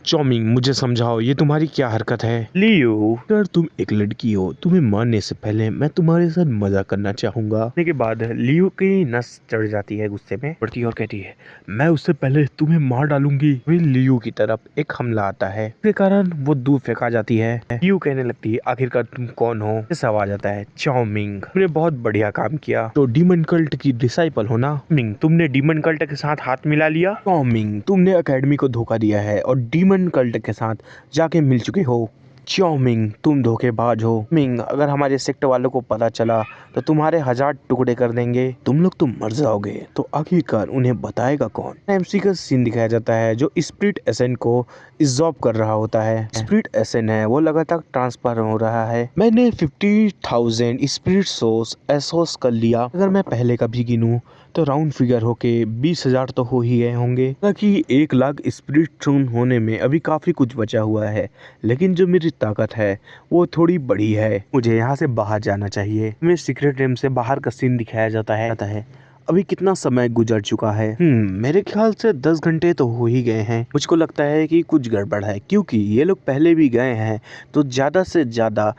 चौमिंग मुझे समझाओ ये तुम्हारी क्या हरकत है। लियो अगर तुम एक लड़की हो तुम्हें मारने से पहले मैं तुम्हारे साथ मजा करना चाहूंगा। के बाद लियो की नस चढ़ जाती है गुस्से में बढ़ती और कहती है मैं उससे पहले तुम्हें मार डालूंगी। फिर लियो की तरफ एक हमला आता है जिसके कारण वो दूर फेंका जाती है। लियो कहने लगती है आखिरकार तुम कौन हो। सवाल आता है चौमिंग तुमने बहुत बढ़िया काम किया तो डीमन कल्ट की डिसाइपल हो ना। चौमिंग तुमने डीमन कल्ट के साथ हाथ मिला लिया। चौमिंग तुमने एकेडमी को धोखा दिया है और डीमन कल्ट के साथ जाके मिल चुके हो। चाओमिंग तुम धोखेबाज हो। मिंग अगर हमारे सेक्टर वालों को पता चला तो तुम्हारे 1000 टुकड़े कर देंगे। तुम लोग तो मर जाओगे। तो आखिरकार उन्हें बताएगा कौन। एमसी का सीन दिखाया जाता है जो स्प्लिट एसेंट को इज़ॉर्ब कर रहा होता है। स्प्लिट एसेंट है वो लगातार ट्रांसफर हो रहा है। मैंने 50,000 स्पिरिट सोर्स एसोस कर लिया। अगर मैं पहले का भी गिनूं तो राउंड फिगर होके 20,000 तो हो ही गए होंगे। ताकि 1 लाख स्पिरिट चून होने में अभी काफी कुछ बचा हुआ है। लेकिन जो मेरी ताकत है वो थोड़ी बड़ी है। मुझे यहाँ से बाहर जाना चाहिए। हमें सीक्रेट रूम से बाहर का सीन दिखाया जाता है। अभी कितना समय गुजर चुका है। मेरे ख्याल से 10 घंटे तो हो ही गए हैं। मुझको लगता है कि कुछ गड़बड़ है क्योंकि ये लोग पहले भी गए हैं तो ज्यादा से ज्यादा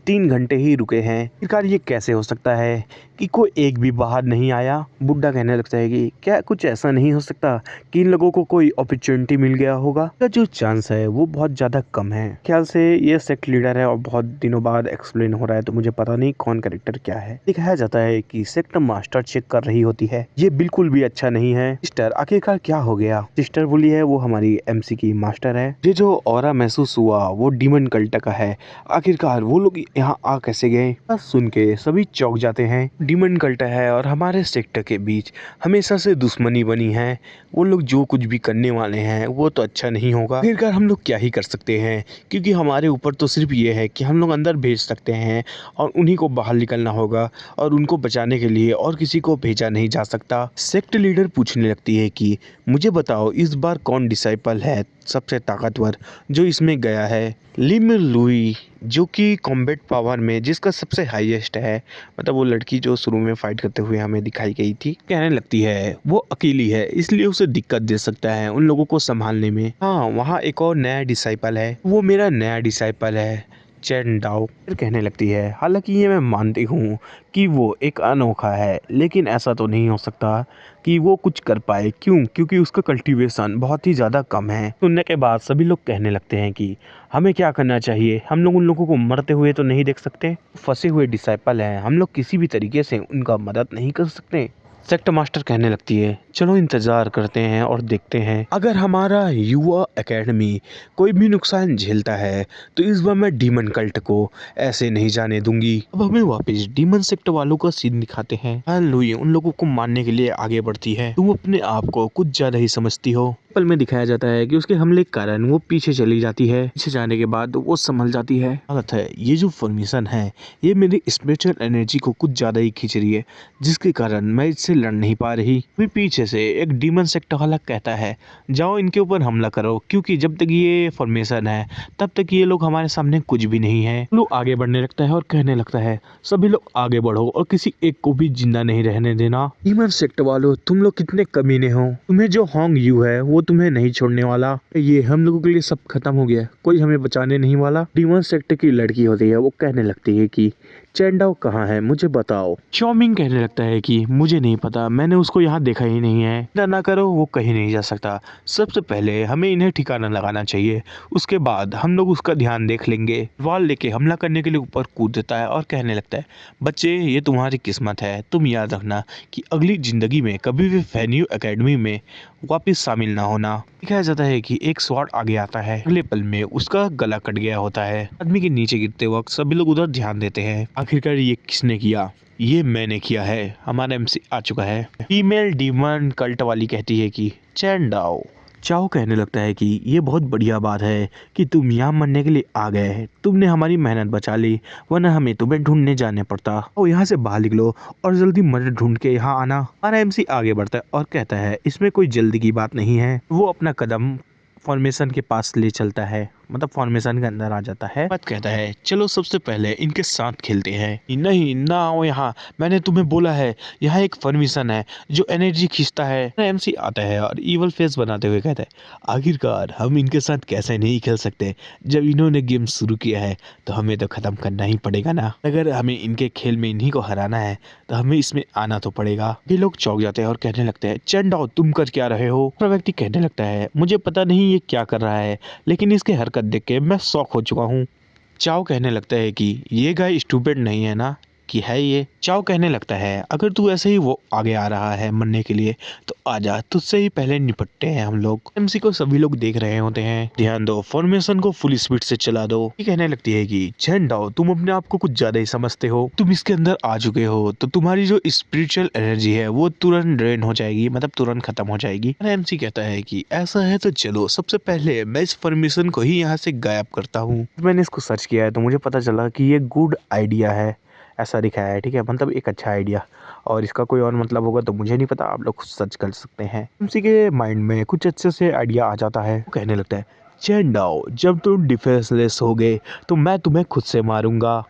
3 घंटे ही रुके हैं। आखिरकार ये कैसे हो सकता है कि कोई एक भी बाहर नहीं आया। बुड्ढा कहने लगता है कि क्या कुछ ऐसा नहीं हो सकता कि इन लोगों को कोई अपॉर्चुनिटी मिल गया होगा। इसका जो चांस है वो बहुत ज्यादा कम है। ख्याल से ये सेक्ट लीडर है और बहुत दिनों बाद एक्सप्लेन हो रहा है तो मुझे पता नहीं कौन कैरेक्टर क्या है। दिखाया जाता है कि सेक्ट मास्टर चेक कर रही होती है। ये बिल्कुल भी अच्छा नहीं है। सिस्टर आखिरकार क्या हो गया। सिस्टर बोली है वो हमारी एमसी की मास्टर है। ये जो ऑरा महसूस हुआ वो डीमन कल्ट का है। आखिरकार वो लोग यहाँ आ कैसे गए। बस सुन के सभी चौंक जाते हैं। डीमन कल्ट है और हमारे सेक्टर के बीच हमेशा से दुश्मनी बनी है। वो लोग जो कुछ भी करने वाले हैं वो तो अच्छा नहीं होगा। आखिरकार हम लोग क्या ही कर सकते हैं क्योंकि हमारे ऊपर तो सिर्फ ये है कि हम लोग अंदर भेज सकते हैं और उन्हीं को बाहर निकलना होगा और उनको बचाने के लिए और किसी को भेजा नहीं जा सकता। सेक्ट लीडर पूछने लगती है कि मुझे बताओ इस बार कौन डिसाइपल है सबसे ताकतवर जो इसमें गया है। लिम लुई जो कि कॉम्बैट पावर में जिसका सबसे हाईएस्ट है मतलब वो लड़की जो शुरू में फाइट करते हुए हमें दिखाई गई थी कहने लगती है वो अकेली है इसलिए उसे दिक्कत दे सकता है उन लोगों को संभालने में। हाँ वहाँ एक और नया डिसाइपल है वो मेरा नया डिसाइपल है चैन डाओ। फिर कहने लगती है हालांकि ये मैं मानती हूँ कि वो एक अनोखा है लेकिन ऐसा तो नहीं हो सकता कि वो कुछ कर पाए। क्यों क्योंकि उसका कल्टीवेशन बहुत ही ज़्यादा कम है। सुनने के बाद सभी लोग कहने लगते हैं कि हमें क्या करना चाहिए। हम लोग उन लोगों को मरते हुए तो नहीं देख सकते। फंसे हुए डिसाइपल हैं हम लोग किसी भी तरीके से उनका मदद नहीं कर सकते। सेक्टर मास्टर कहने लगती है चलो इंतजार करते हैं और देखते हैं अगर हमारा युवा एकेडमी कोई भी नुकसान झेलता है तो इस बार मैं डीमन कल्ट को ऐसे नहीं जाने दूंगी। अब हमें वापस डीमन सेक्टर वालों का सीन दिखाते हैं। लुई उन लोगों को मारने के लिए आगे बढ़ती है। तुम अपने आप को कुछ ज्यादा ही समझती हो। पल में दिखाया जाता है कि उसके हमले के कारण वो पीछे चली जाती है। पीछे जाने के बाद वो संभल जाती है। गलत है ये जो फॉर्मेशन है ये मेरी स्पिरिचुअल एनर्जी को कुछ ज्यादा ही खींच रही है जिसके कारण मैं इससे लड़ नहीं पा रही। पीछे से एक डीमन सेक्टर वाला कहता है जाओ इनके ऊपर हमला करो क्योंकि जब तक ये फॉर्मेशन है तब तक ये लोग हमारे सामने कुछ भी नहीं है। लोग आगे बढ़ने लगता है और कहने लगता है सभी लोग आगे बढ़ो और किसी एक को भी जिंदा नहीं रहने देना। डीमन सेक्टर वालों तुम लोग कितने कमीने हो। तुम्हें जो होंग यू है वो तुम्हें नहीं छोड़ने वाला। ये हम लोगों के लिए सब खत्म हो गया कोई हमें बचाने नहीं वाला। डीमन सेक्टर की लड़की होती है वो कहने लगती है कि चैंडाओ कहाँ है मुझे बताओ। चाओमिंग कहने लगता है कि मुझे नहीं पता मैंने उसको यहाँ देखा ही नहीं है। चिंता ना करो वो कहीं नहीं जा सकता। सबसे पहले हमें इन्हें ठिकाना लगाना चाहिए उसके बाद हम लोग उसका ध्यान देख लेंगे। वाल लेके हमला करने के लिए ऊपर कूद देता है और कहने लगता है बच्चे ये तुम्हारी किस्मत है। तुम याद रखना कि अगली जिंदगी में कभी भी फेन्यू एकेडमी में वापस शामिल ना होना। दिखाया जाता है कि एक स्वॉर्ड आगे आता है। अगले पल में उसका गला कट गया होता है। आदमी के नीचे गिरते वक्त सभी लोग उधर ध्यान देते हैं। आखिरकार ये किसने किया। ये मैंने किया है। हमारा एमसी आ चुका है। फीमेल डीमन कल्ट वाली कहती है कि चैन डाओ। चाओ कहने लगता है कि ये बहुत बढ़िया बात है कि तुम यहाँ मरने के लिए आ गए हैं। तुमने हमारी मेहनत बचा ली वरना हमें तुम्हें ढूंढने जाने पड़ता। और यहाँ से बाहर निकलो और जल्दी मदद ढूंढ के यहाँ आना। हमारा एमसी आगे बढ़ता है और कहता है इसमें कोई जल्दी की बात नहीं है। वो अपना कदम फॉर्मेशन के पास ले चलता है। मतलब फॉर्मेशन के अंदर आ जाता है। बात कहता है चलो सबसे पहले इनके साथ खेलते हैं। नहीं ना आओ यहाँ, मैंने तुम्हें बोला है यहाँ एक फॉर्मेशन है जो एनर्जी खींचता है। एमसी आता है और इवल फेस बनाते हुए कहता है आखिरकार हम इनके साथ कैसे नहीं खेल सकते, जब इन्होंने गेम शुरू किया है तो हमें तो खत्म करना ही पड़ेगा ना। अगर हमें इनके खेल में इन्हीं को हराना है तो हमें इसमें आना तो पड़ेगा। ये लोग चौंक जाते हैं और कहने लगते हैं चेंडाओ तुम कर क्या रहे हो। दूसरा व्यक्ति कहने लगता है मुझे पता नहीं ये क्या कर रहा है, लेकिन इसकी हरकत देख के मैं शॉक हो चुका हूँ। चाओ कहने लगता है कि ये गाय स्टूपिड नहीं है ना, कि है ये। चाओ कहने लगता है अगर तू ऐसे ही वो आगे आ रहा है मरने के लिए तो आजा, तुझसे ही पहले निपटते हैं हम लोग। एमसी को सभी लोग देख रहे होते हैं। ध्यान दो, फॉर्मेशन को फुल स्पीड से चला दो। ये कहने लगती है कि चेंडाओ तुम अपने आप को कुछ ज्यादा ही समझते हो, तुम इसके अंदर आ चुके हो तो तुम्हारी जो स्पिरिचुअल एनर्जी है वो तुरंत ड्रेन हो जाएगी, मतलब तुरंत खत्म हो जाएगी। एमसी कहता है कि ऐसा है तो चलो सबसे पहले मैं इस फॉर्मेशन को ही यहाँ से गायब करता हूँ। मैंने इसको सर्च किया है तो मुझे पता चला कि ये गुड आइडिया है, ऐसा दिखाया है। ठीक है, मतलब एक अच्छा आइडिया, और इसका कोई और मतलब होगा तो मुझे नहीं पता, आप लोग खुद सर्च कर सकते हैं। एमसी के माइंड में कुछ अच्छे से आइडिया आ जाता है। वो कहने लगता है चेंडाओ जब तुम डिफेंसलेस हो गए तो मैं तुम्हें खुद से मारूंगा।